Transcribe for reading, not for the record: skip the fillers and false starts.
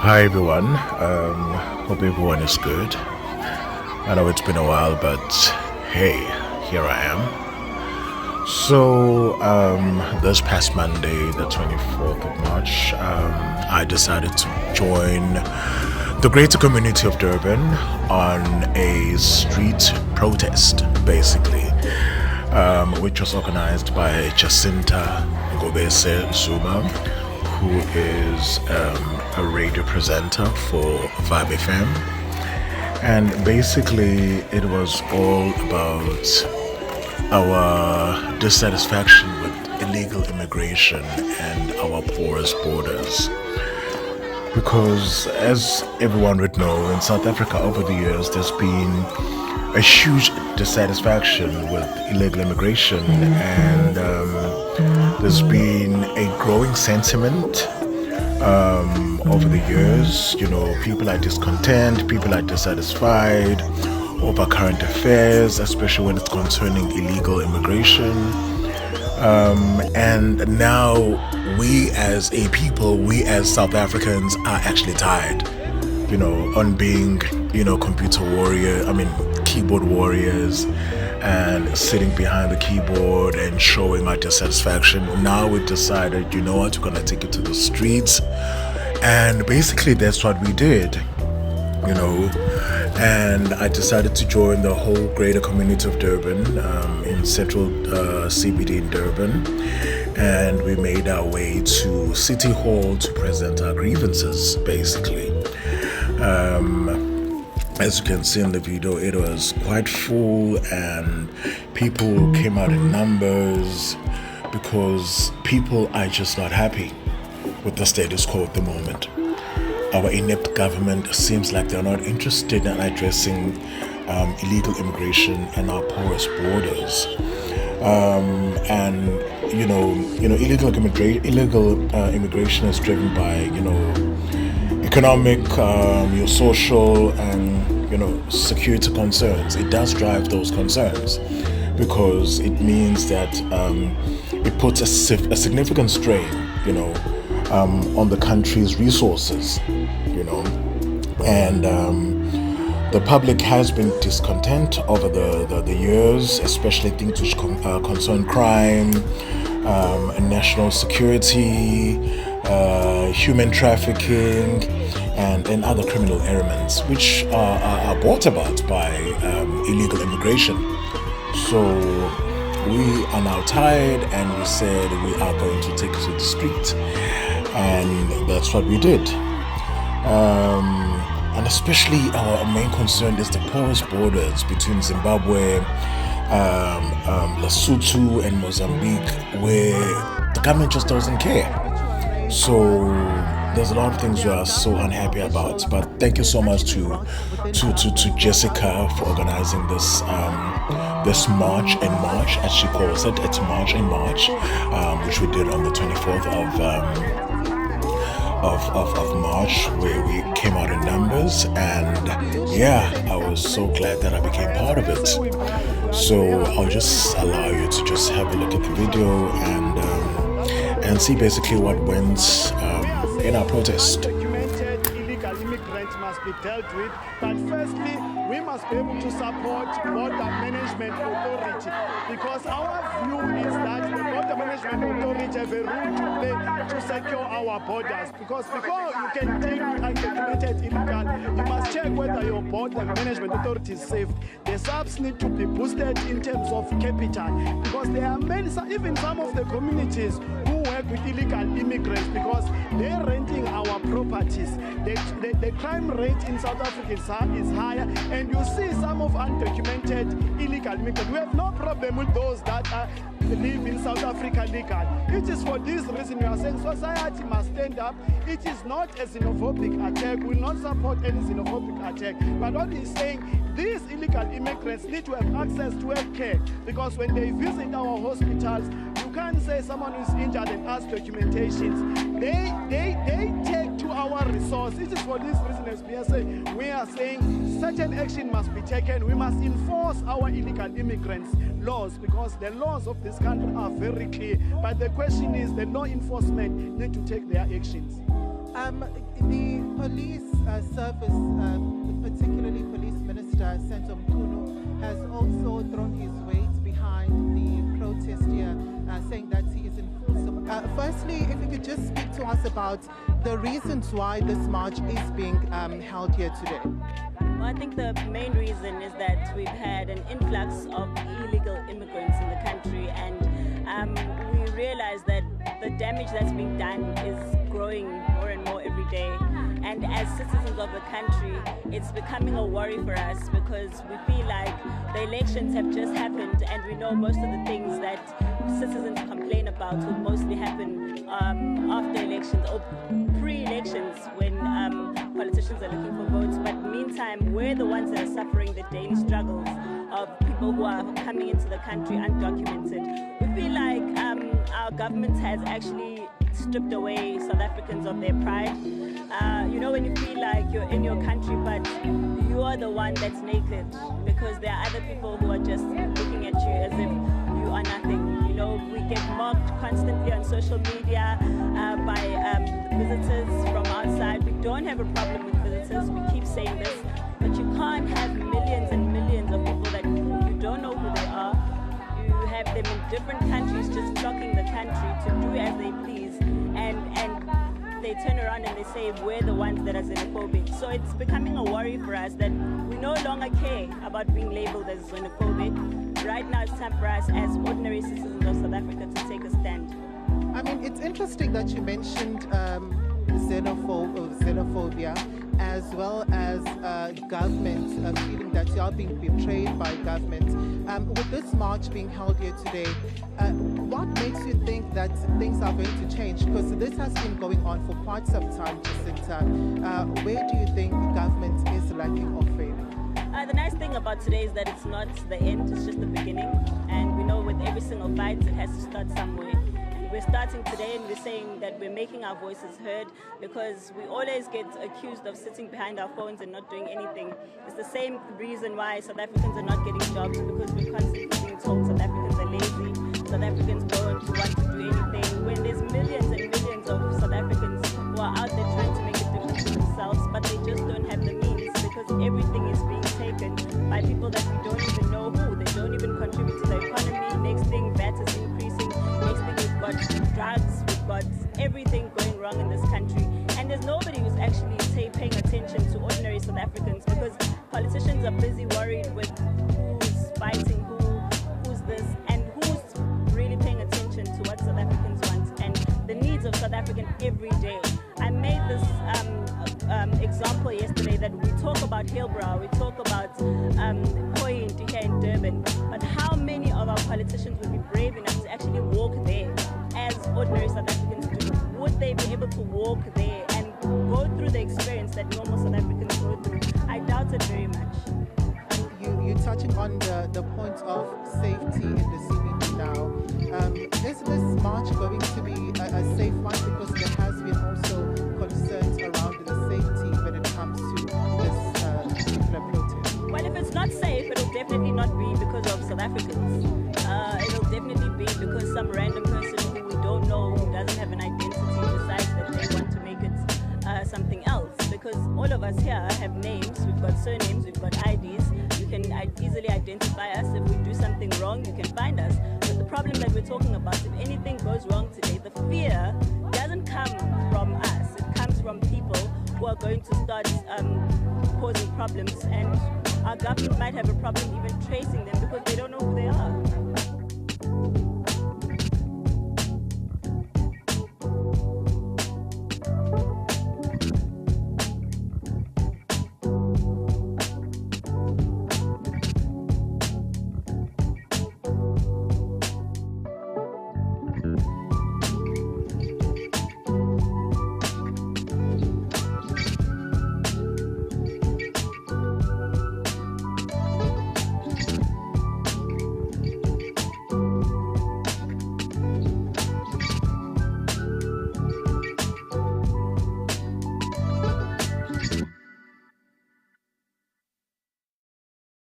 Hi everyone. Hope everyone is good. I know it's been a while, but hey, here I am. This past Monday, the 24th of March, I decided to join the greater community of Durban on a street protest, basically, which was organized by Jacinta, MaNgobese, Zuma, who is a radio presenter for Vibe FM. And basically, it was all about our dissatisfaction with illegal immigration and our porous borders. Because, as everyone would know, in South Africa over the years, there's been a huge dissatisfaction with illegal immigration, and there's been a growing sentiment over the years. You know, people are discontent, people are dissatisfied over current affairs, especially when it's concerning illegal immigration. And now we as a people, we as South Africans are actually tired, you know, on being, keyboard warriors and sitting behind the keyboard and showing our dissatisfaction. Now we decided, you know what, we're gonna take it to the streets. And basically that's what we did, and I decided to join the whole greater community of Durban in central CBD in Durban, and we made our way to City Hall to present our grievances, basically. As you can see in the video, it was quite full and people came out in numbers because people are just not happy with the status quo at the moment. Our inept government seems like they're not interested in addressing illegal immigration and our porous borders. Illegal immigration is driven by, economic, your social, and security concerns. It does drive those concerns because it means that it puts a significant strain, on the country's resources, and the public has been discontent over the years, especially things which concern crime, national security, human trafficking, and other criminal elements which are brought about by illegal immigration. So we are now tired and we said we are going to take it to the street, and that's what we did. And especially our main concern is the porous borders between Zimbabwe, Lesotho and Mozambique, where the government just doesn't care. So there's a lot of things we are so unhappy about, but thank you so much to Jessica for organizing this March in March, as she calls it. It's March in March, which we did on the 24th of March, where we came out in numbers, and I was so glad that I became part of it. So I'll just allow you to just have a look at the video and see basically what went in our protest. Documented illegal immigrants must be dealt with, but firstly, we must be able to support border management authority, because our view is that the border management authority have a role to play to secure our borders. Because before you can take undocumented illegal, you must check whether your border management authority is safe. The subs need to be boosted in terms of capital, because there are many, even some of the communities who work with illegal immigrants, because they're renting our properties. The crime rate in South Africa is higher, and you see some of undocumented illegal immigrants. We have no problem with those that live in South Africa legal. It is for this reason we are saying society must stand up. It is not a xenophobic attack. We will not support any xenophobic attack. But what we're saying, these illegal immigrants need to have access to health care, because when they visit our hospitals, you can't say someone is injured and ask documentations. They take to our resource. It is for this reason, as we are saying certain action must be taken. We must enforce our illegal immigrants laws, because the laws of this country are very clear. But the question is, the law enforcement need to take their actions. The police service, particularly Police Minister Sento Mkhunu, has also thrown his weight behind the protest here, saying that he is in full support. Firstly, if you could just speak to us about the reasons why this march is being held here today. Well, I think the main reason is that we've had an influx of illegal immigrants in the country, and we realize that the damage that's being done is growing more and more every day. And as citizens of the country, it's becoming a worry for us because we feel like the elections have just happened, and we know most of the things that citizens complain about will mostly happen after elections or pre-elections when politicians are looking for votes. But meantime, we're the ones that are suffering the daily struggles of people who are coming into the country undocumented. We feel like our government has actually stripped away South Africans of their pride. You know, when you feel like you're in your country, but you are the one that's naked because there are other people who are just looking at you as if you are nothing. You know, we get mocked constantly on social media by visitors from outside. We don't have a problem with visitors. We keep saying this, but you can't have millions and millions of people that you don't know who they are. You have them in different countries just blocking the country to do as they please, and they turn around and they say we're the ones that are xenophobic. So it's becoming a worry for us that we no longer care about being labeled as xenophobic. Right now it's time for us as ordinary citizens of South Africa to take a stand. I mean, it's interesting that you mentioned xenophobia as well as government feeling that you are being betrayed by government. With this march being held here today, what makes you think that things are going to change? Because this has been going on for quite some time, Jacinta. Where do you think government is lacking or failing? The nice thing about today is that it's not the end, it's just the beginning. And we know with every single fight, it has to start somewhere. We're starting today and we're saying that we're making our voices heard because we always get accused of sitting behind our phones and not doing anything. It's the same reason why South Africans are not getting jobs, because we're constantly being told South Africans are lazy, South Africans don't want to do anything, when there's millions and millions of South Africans who are out there trying to make a difference for themselves, but they just don't have the means because everything is being taken by people that we don't even know who. They don't even contribute to the economy. Next thing, VAT is increasing. Next thing, we've got drugs, we've got everything going wrong in this country. And there's nobody who's actually paying attention to ordinary South Africans because politicians are busy worried with who's fighting who's this, and who's really paying attention to what South Africans want and the needs of South African every day. I made this example yesterday that we talk about Hillbrow, we talk about Point here in Durban, but how many of our politicians would be brave enough to actually walk there as ordinary South Africans do? Would they be able to walk there and go through the experience that normal South Africans go through? I doubt it very much. You're touching on the point of safety in the CBD now. Is this march going to be a safe one? Because there has been also concerns around the safety when it comes to this particular protest. Well, if it's not safe, it'll definitely not be because of South Africans. It'll definitely be because some random person who we don't know, who doesn't have an identity, decides that they want to make it something else. Because all of us here have names, we've got surnames, we've got IDs. You can easily identify us. If we do something wrong, you can find us. But the problem that we're talking about, if anything goes wrong today, the fear doesn't come from us. It comes from people who are going to start causing problems, and our government might have a problem even tracing them because they don't know who they are.